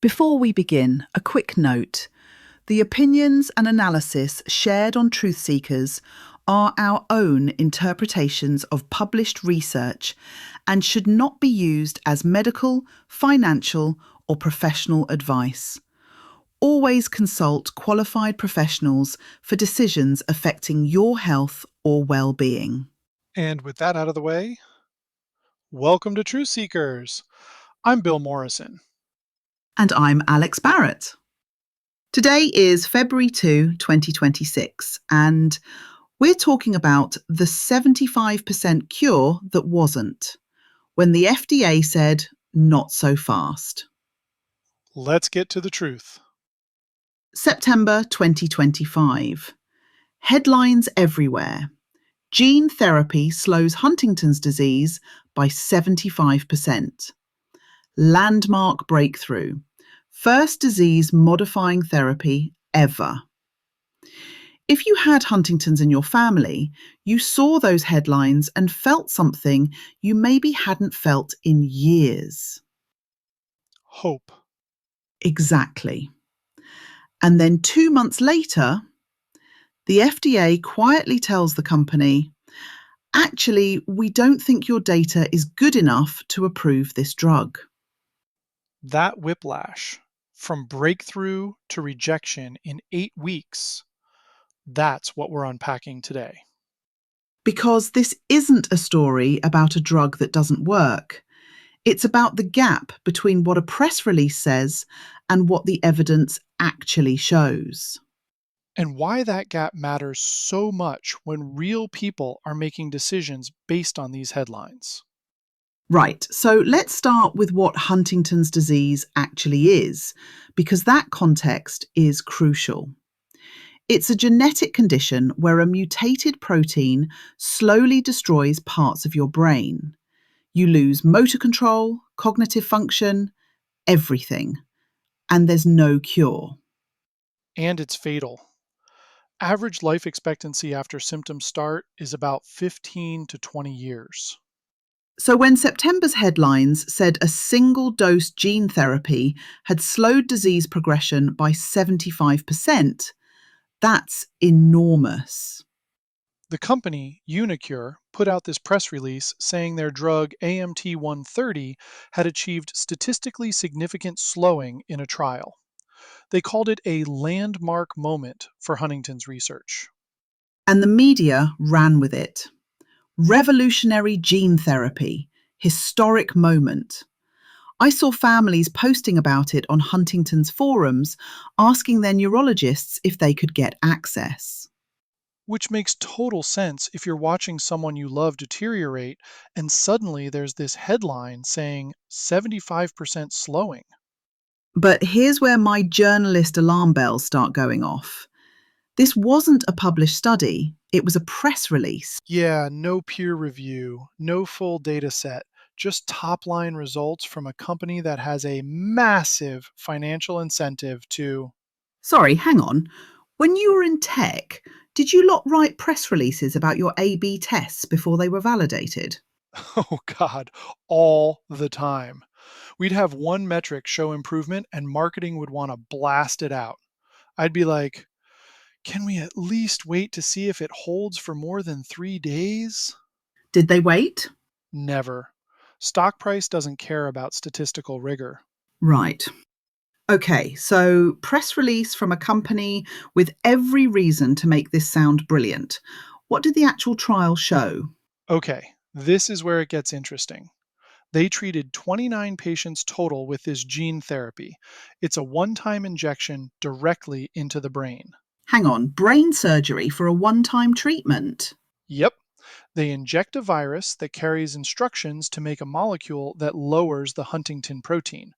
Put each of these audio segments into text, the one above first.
Before we begin, a quick note. The opinions and analysis shared on Truth Seekers are our own interpretations of published research and should not be used as medical, financial, or professional advice. Always consult qualified professionals for decisions affecting your health or well-being. And with that out of the way, welcome to Truth Seekers. I'm Bill Morrison. And I'm Alex Barrett. Today is February 2, 2026, and we're talking about the 75% cure that wasn't, when the FDA said, not so fast. Let's get to the truth. September 2025. Headlines everywhere. Gene therapy slows Huntington's disease by 75%. Landmark breakthrough. First disease-modifying therapy ever. If you had Huntington's in your family, you saw those headlines and felt something you maybe hadn't felt in years. Hope. Exactly. And then 2 months later, the FDA quietly tells the company, actually, we don't think your data is good enough to approve this drug. That whiplash from breakthrough to rejection in 8 weeks, that's what we're unpacking today. Because this isn't a story about a drug that doesn't work. It's about the gap between what a press release says and what the evidence actually shows. And why that gap matters so much when real people are making decisions based on these headlines. Right, so let's start with what Huntington's disease actually is, because that context is crucial. It's a genetic condition where a mutated protein slowly destroys parts of your brain. You lose motor control, cognitive function, everything. And there's no cure. And it's fatal. Average life expectancy after symptoms start is about 15 to 20 years. So when September's headlines said a single-dose gene therapy had slowed disease progression by 75%, that's enormous. The company, uniQure, put out this press release saying their drug AMT-130 had achieved statistically significant slowing in a trial. They called it a landmark moment for Huntington's research. And the media ran with it. Revolutionary gene therapy, historic moment. I saw families posting about it on Huntington's forums, asking their neurologists if they could get access. Which makes total sense if you're watching someone you love deteriorate and suddenly there's this headline saying 75% slowing. But here's where my journalist alarm bells start going off. This wasn't a published study, it was a press release. Yeah, no peer review, no full data set, just top line results from a company that has a massive financial incentive to. Sorry, hang on. When you were in tech, did you lot write press releases about your A/B tests before they were validated? Oh God, all the time. We'd have one metric show improvement and marketing would want to blast it out. I'd be like, can we at least wait to see if it holds for more than 3 days? Did they wait? Never. Stock price doesn't care about statistical rigor. Right. Okay, so press release from a company with every reason to make this sound brilliant. What did the actual trial show? Okay, this is where it gets interesting. They treated 29 patients total with this gene therapy. It's a one-time injection directly into the brain. Hang on, brain surgery for a one-time treatment? Yep. They inject a virus that carries instructions to make a molecule that lowers the Huntington protein,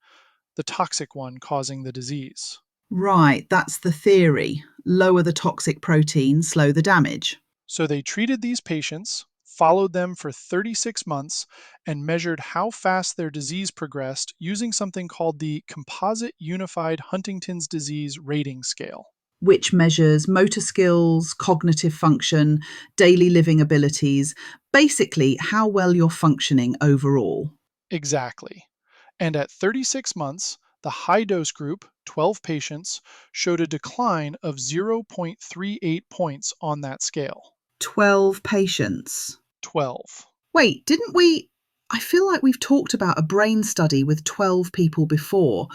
the toxic one causing the disease. Right, that's the theory. Lower the toxic protein, slow the damage. So they treated these patients, followed them for 36 months, and measured how fast their disease progressed using something called the Composite Unified Huntington's Disease Rating Scale. Which measures motor skills, cognitive function, daily living abilities, basically how well you're functioning overall. Exactly. And at 36 months, The high dose group, 12 patients, showed a decline of 0.38 points on that scale. 12 patients. 12. Wait, didn't we? I feel like we've talked about a brain study with 12 people before.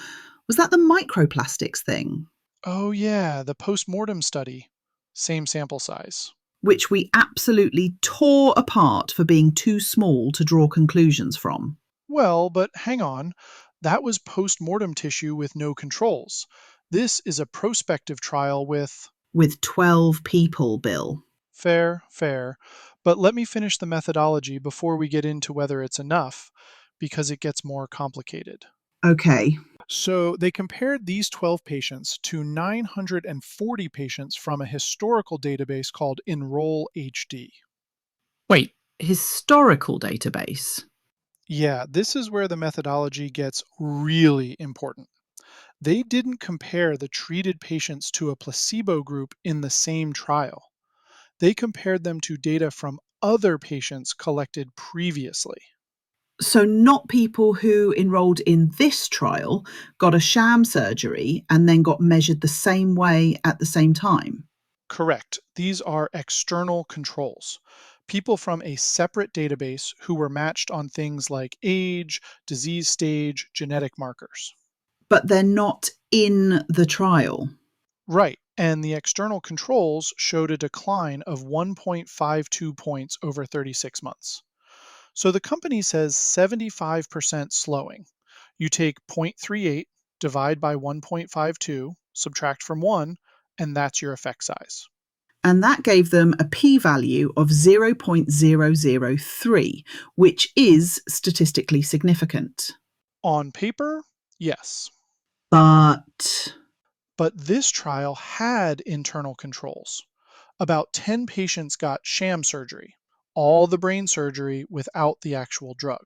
Was that the microplastics thing? Oh, yeah, the post-mortem study. Same sample size. Which we absolutely tore apart for being too small to draw conclusions from. Well, but hang on. That was post-mortem tissue with no controls. This is a prospective trial with With 12 people, Bill. fair, fair. But let me finish the methodology before we get into whether it's enough, because it gets more complicated. Okay. So they compared these 12 patients to 940 patients from a historical database called Enroll HD. Wait, historical database? Yeah, this is where the methodology gets really important. They didn't compare the treated patients to a placebo group in the same trial. They compared them to data from other patients collected previously. So, not people who enrolled in this trial got a sham surgery and then got measured the same way at the same time. Correct. These are external controls. People from a separate database who were matched on things like age, disease stage, genetic markers. But they're not in the trial. Right. And the external controls showed a decline of 1.52 points over 36 months. So the company says 75% slowing. You take 0.38, divide by 1.52, subtract from 1, and that's your effect size. And that gave them a p value of 0.003, which is statistically significant. On paper, yes. But But this trial had internal controls. About 10 patients got sham surgery, all the brain surgery without the actual drug.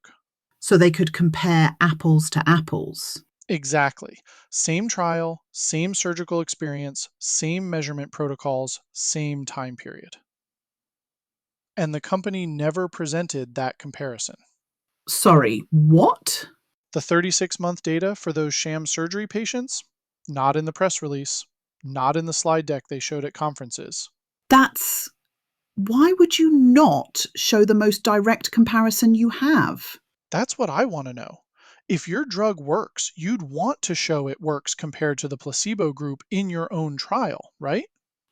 so they could compare apples to apples. Exactly. Same trial, same surgical experience, same measurement protocols, same time period. And the company never presented that comparison. Sorry, what? The 36-month data for those sham surgery patients, not in the press release, not in the slide deck they showed at conferences. That's Why would you not show the most direct comparison you have? That's what I want to know. If your drug works, you'd want to show it works compared to the placebo group in your own trial, right?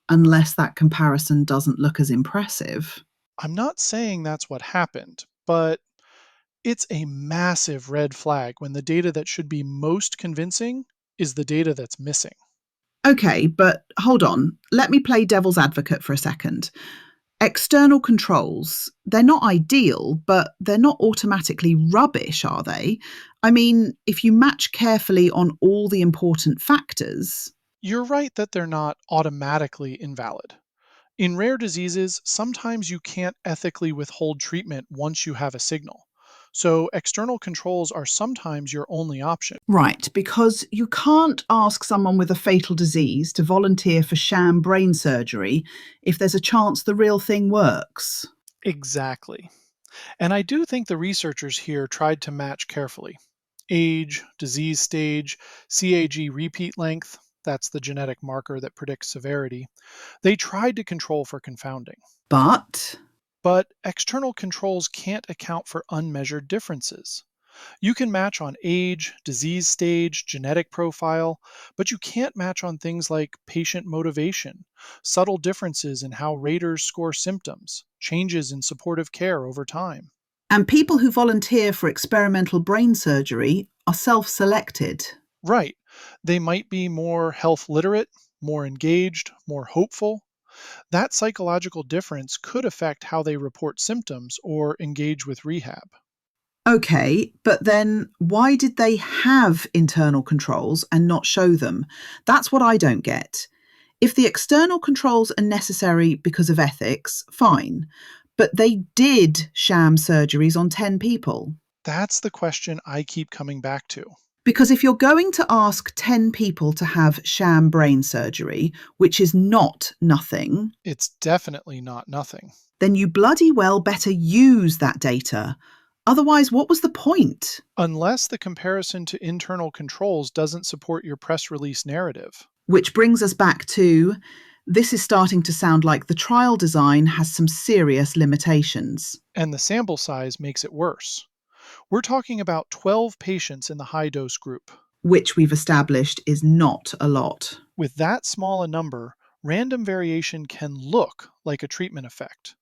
Unless that comparison doesn't look as impressive. I'm not saying that's what happened, but it's a massive red flag when the data that should be most convincing is the data that's missing. Okay, but hold on. Let me play devil's advocate for a second. External controls, they're not ideal, but they're not automatically rubbish, are they? I mean, if you match carefully on all the important factors. You're right that they're not automatically invalid. In rare diseases, sometimes you can't ethically withhold treatment once you have a signal. So, external controls are sometimes your only option. Right, because you can't ask someone with a fatal disease to volunteer for sham brain surgery if there's a chance the real thing works. Exactly. And I do think the researchers here tried to match carefully. Age, disease stage, CAG repeat length, that's the genetic marker that predicts severity. They tried to control for confounding. But But external controls can't account for unmeasured differences. You can match on age, disease stage, genetic profile, but you can't match on things like patient motivation, subtle differences in how raters score symptoms, changes in supportive care over time. and people who volunteer for experimental brain surgery are self-selected. Right. They might be more health literate, more engaged, more hopeful. That psychological difference could affect how they report symptoms or engage with rehab. Okay, but then why did they have internal controls and not show them? That's what I don't get. If the external controls are necessary because of ethics, fine. But they did sham surgeries on 10 people. That's the question I keep coming back to. Because if you're going to ask 10 people to have sham brain surgery, which is not nothing, It's definitely not nothing. then you bloody well better use that data. Otherwise, what was the point? Unless the comparison to internal controls doesn't support your press release narrative. Which brings us back to this is starting to sound like the trial design has some serious limitations. And the sample size makes it worse. We're talking about 12 patients in the high dose group. Which we've established is not a lot. With that small a number, random variation can look like a treatment effect.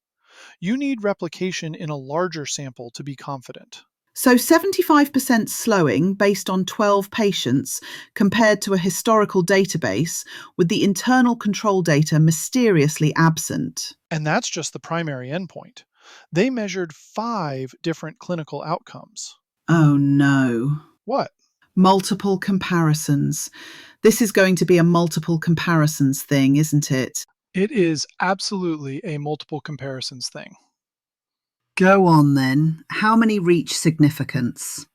You need replication in a larger sample to be confident. So 75% slowing based on 12 patients compared to a historical database with the internal control data mysteriously absent. And that's just the primary endpoint. They measured 5 different clinical outcomes. Oh no. What? Multiple comparisons. This is going to be a multiple comparisons thing, isn't it? It is absolutely a multiple comparisons thing. Go on then. How many reach significance?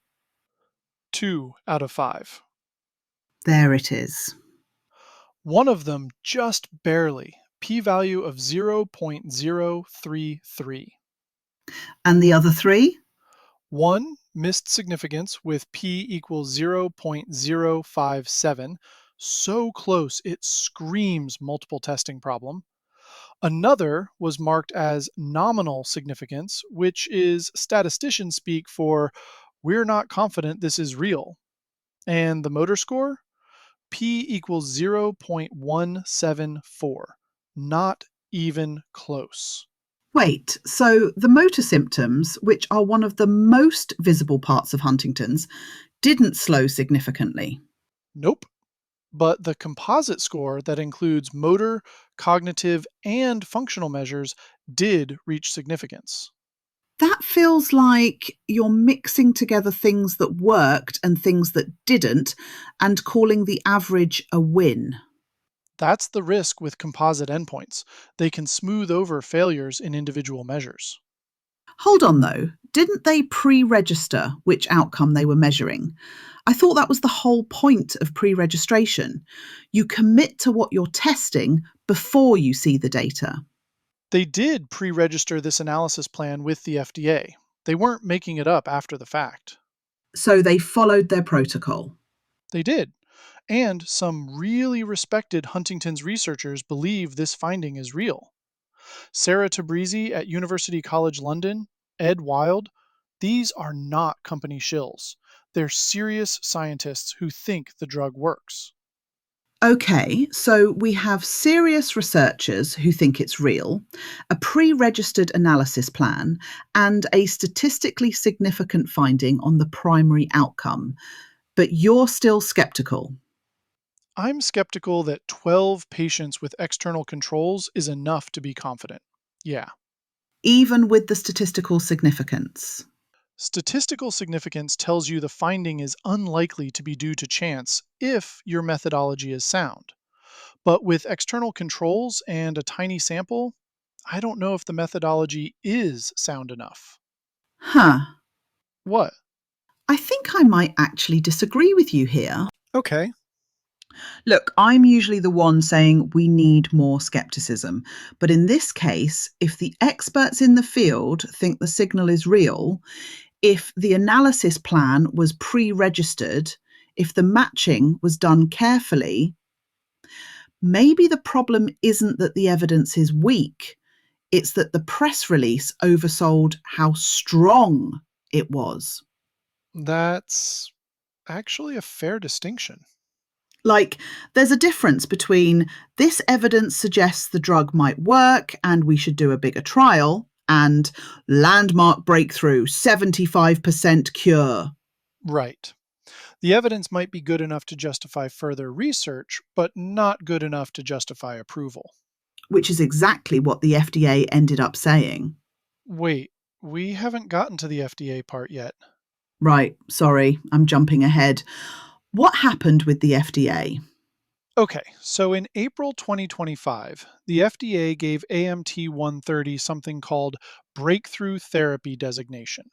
2 out of 5. There it is. One of them just barely, p-value of 0.033. And the other three? One missed significance with p equals 0.057, so close it screams multiple testing problem. Another was marked as nominal significance, which is statistician speak for we're not confident this is real. And the motor score? P equals 0.174. Not even close. Wait, so the motor symptoms, which are one of the most visible parts of Huntington's, didn't slow significantly. Nope. But the composite score that includes motor, cognitive, and functional measures did reach significance. That feels like you're mixing together things that worked and things that didn't and calling the average a win. That's the risk with composite endpoints. They can smooth over failures in individual measures. Hold on though, didn't they pre register which outcome they were measuring? I thought that was the whole point of pre registration. You commit to what you're testing before you see the data. They did pre register this analysis plan with the FDA. They weren't making it up after the fact. So they followed their protocol. They did. And some really respected Huntington's researchers believe this finding is real. Sarah Tabrizi at University College London, Ed Wild, these are not company shills. They're serious scientists who think the drug works. Okay, so we have serious researchers who think it's real, a pre registered analysis plan, and a statistically significant finding on the primary outcome. But you're still skeptical, I'm skeptical that 12 patients with external controls is enough to be confident. Yeah. even with the statistical significance. Statistical significance tells you the finding is unlikely to be due to chance if your methodology is sound. But with external controls and a tiny sample, I don't know if the methodology is sound enough. Huh. What? I think I might actually disagree with you here. Okay. Look, I'm usually the one saying we need more skepticism. But in this case, if the experts in the field think the signal is real, if the analysis plan was pre registered, if the matching was done carefully, maybe the problem isn't that the evidence is weak, it's that the press release oversold how strong it was. That's actually a fair distinction. Like, there's a difference between this evidence suggests the drug might work and we should do a bigger trial and landmark breakthrough, 75% cure. Right. The evidence might be good enough to justify further research, but not good enough to justify approval. Which is exactly what the FDA ended up saying. Wait, we haven't gotten to the FDA part yet. Right, sorry, I'm jumping ahead. What happened with the FDA? Okay, so in April 2025, the FDA gave AMT 130 something called Breakthrough Therapy Designation.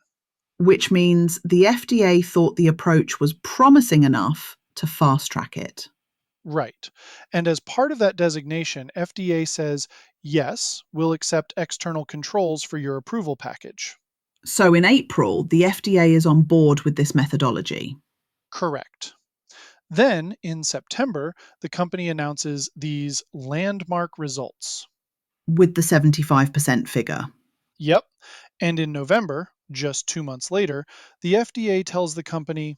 Which means the FDA thought the approach was promising enough to fast track it. Right. And as part of that designation, FDA says, yes, we'll accept external controls for your approval package. So in April, the FDA is on board with this methodology. Correct. Then, in September, the company announces these landmark results. With the 75% figure. Yep. And in November, just 2 months later, the FDA tells the company,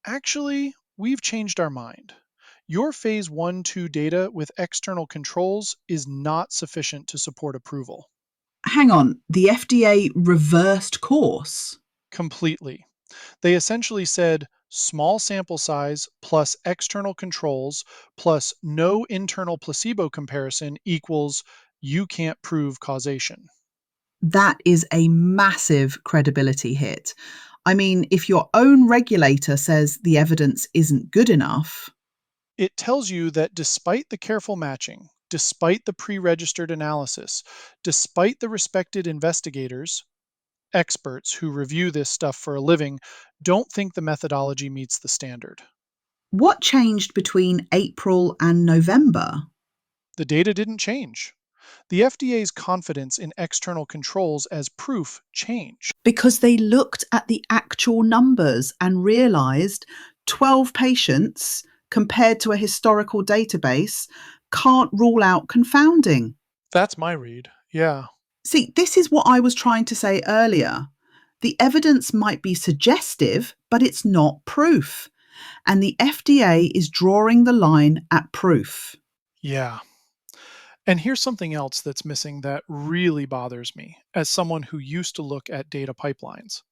actually, we've changed our mind. Your phase 1-2 data with external controls is not sufficient to support approval. Hang on, the FDA reversed course. Completely. They essentially said small sample size plus external controls plus no internal placebo comparison equals you can't prove causation. That is a massive credibility hit. I mean, if your own regulator says the evidence isn't good enough, It tells you that despite the careful matching, despite the pre registered analysis, despite the respected investigators, experts who review this stuff for a living, don't think the methodology meets the standard. what changed between April and November? The data didn't change. The FDA's confidence in external controls as proof changed. Because they looked at the actual numbers and realised 12 patients compared to a historical database can't rule out confounding. That's my read. Yeah. See, this is what I was trying to say earlier. The evidence might be suggestive, but it's not proof. And the FDA is drawing the line at proof. Yeah. And here's something else that's missing that really bothers me as someone who used to look at data pipelines: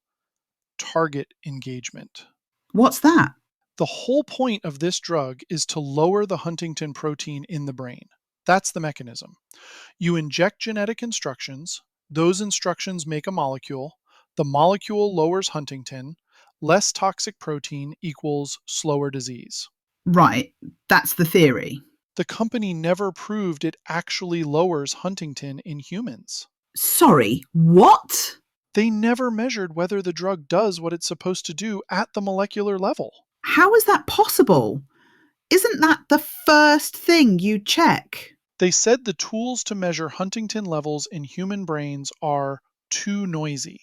target engagement. What's that? The whole point of this drug is to lower the Huntington protein in the brain. That's the mechanism. You inject genetic instructions, those instructions make a molecule, the molecule lowers Huntington, less toxic protein equals slower disease. Right, that's the theory. The company never proved it actually lowers Huntington in humans. Sorry, what? They never measured whether the drug does what it's supposed to do at the molecular level. How is that possible? Isn't that the first thing you check? They said the tools to measure Huntington levels in human brains are too noisy.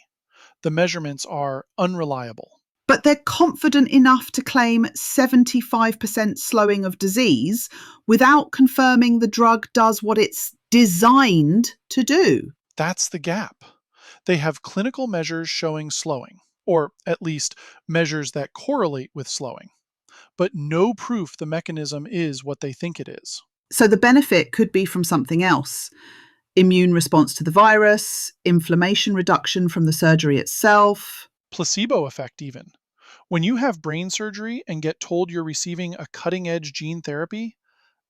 The measurements are unreliable. But they're confident enough to claim 75% slowing of disease without confirming the drug does what it's designed to do. That's the gap. They have clinical measures showing slowing, or at least measures that correlate with slowing, but no proof the mechanism is what they think it is. So the benefit could be from something else: immune response to the virus, inflammation reduction from the surgery itself. Placebo effect, even. When you have brain surgery and get told you're receiving a cutting edge gene therapy,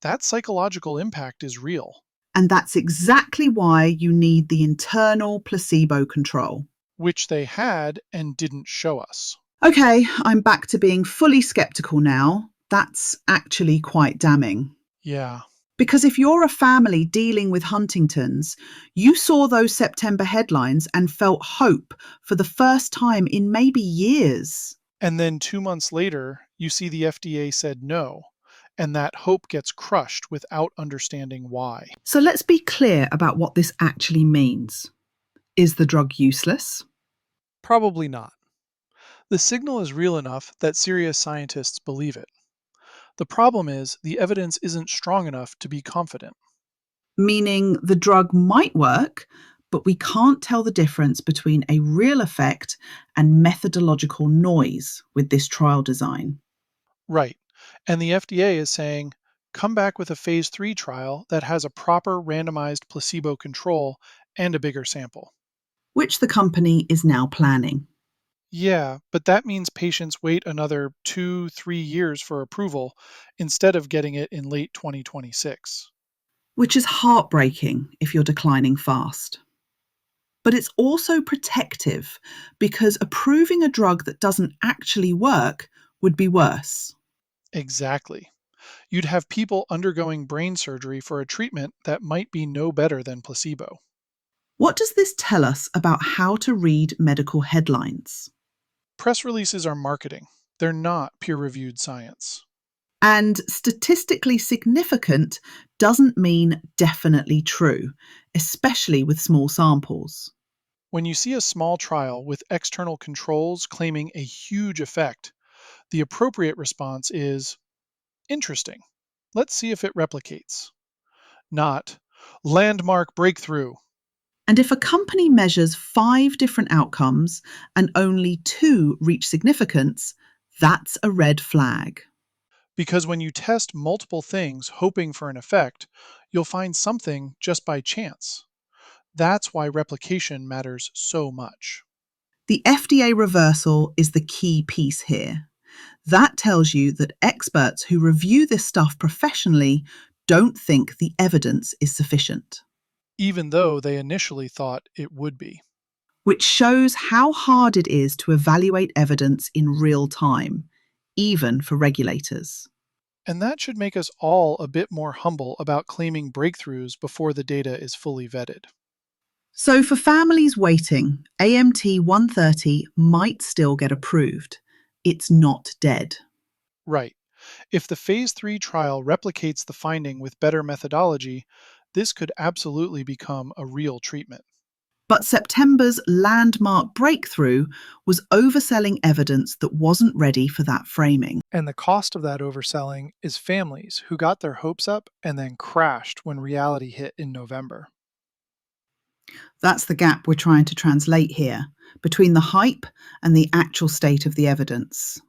that psychological impact is real, And that's exactly why you need the internal placebo control. which they had and didn't show us. Okay, I'm back to being fully skeptical now. That's actually quite damning. Yeah, Because if you're a family dealing with Huntington's, you saw those September headlines and felt hope for the first time in maybe years. and then 2 months later, you see the FDA said no, and that hope gets crushed without understanding why. So let's be clear about what this actually means. Is the drug useless? Probably not. The signal is real enough that serious scientists believe it. The problem is the evidence isn't strong enough to be confident. Meaning the drug might work, but we can't tell the difference between a real effect and methodological noise with this trial design. Right. And the FDA is saying, come back with a phase 3 trial that has a proper randomized placebo control and a bigger sample. Which the company is now planning. Yeah, but that means patients wait another 2-3 years for approval instead of getting it in late 2026. Which is heartbreaking if you're declining fast. But it's also protective because approving a drug that doesn't actually work would be worse. Exactly. You'd have people undergoing brain surgery for a treatment that might be no better than placebo. What does this tell us about how to read medical headlines? Press releases are marketing, they're not peer reviewed science. And statistically significant doesn't mean definitely true, especially with small samples. When you see a small trial with external controls claiming a huge effect, the appropriate response is interesting. Let's see if it replicates. Not landmark breakthrough. And if a company measures 5 different outcomes and only 2 reach significance, that's a red flag. Because when you test multiple things hoping for an effect, you'll find something just by chance. That's why replication matters so much. The FDA reversal is the key piece here. That tells you that experts who review this stuff professionally don't think the evidence is sufficient, Even though they initially thought it would be. which shows how hard it is to evaluate evidence in real time, even for regulators. And that should make us all a bit more humble about claiming breakthroughs before the data is fully vetted. So, for families waiting, AMT 130 might still get approved. It's not dead. Right. If the phase 3 trial replicates the finding with better methodology, this could absolutely become a real treatment. But September's landmark breakthrough was overselling evidence that wasn't ready for that framing. And the cost of that overselling is families who got their hopes up and then crashed when reality hit in November. That's the gap we're trying to translate here between the hype and the actual state of the evidence.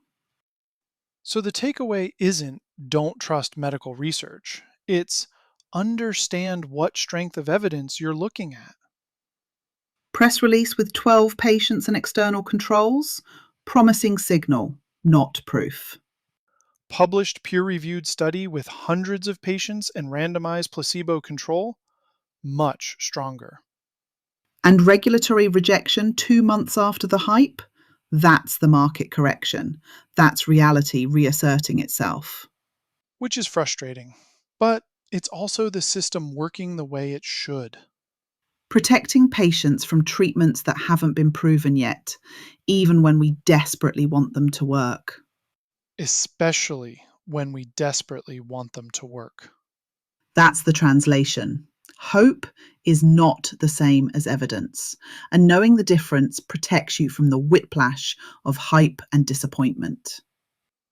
So the takeaway isn't don't trust medical research, it's understand what strength of evidence you're looking at. Press release with 12 patients and external controls, promising signal, not proof. Published peer reviewed study with hundreds of patients and randomized placebo control, much stronger. And regulatory rejection 2 months after the hype? That's the market correction. That's reality reasserting itself. Which is frustrating. But it's also the system working the way it should, Protecting patients from treatments that haven't been proven yet, even when we desperately want them to work. especially when we desperately want them to work. That's the translation. Hope is not the same as evidence, and knowing the difference protects you from the whiplash of hype and disappointment.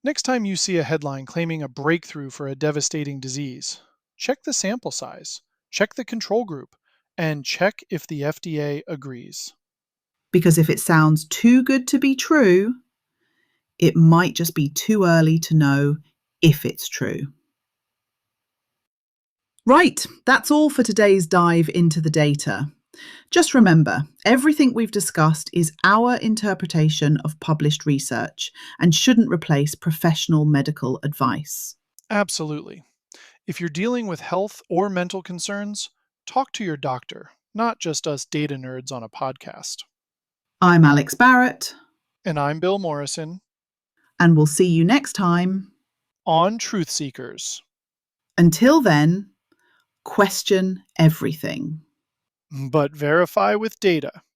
Next time you see a headline claiming a breakthrough for a devastating disease, check the sample size, check the control group, and check if the FDA agrees. Because if it sounds too good to be true, it might just be too early to know if it's true. Right, that's all for today's dive into the data. Just remember, everything we've discussed is our interpretation of published research and shouldn't replace professional medical advice. Absolutely. If you're dealing with health or mental concerns, talk to your doctor, not just us data nerds on a podcast. I'm Alex Barrett, And I'm Bill Morrison and we'll see you next time. on Truth Seekers. Until then, question everything. But verify with data.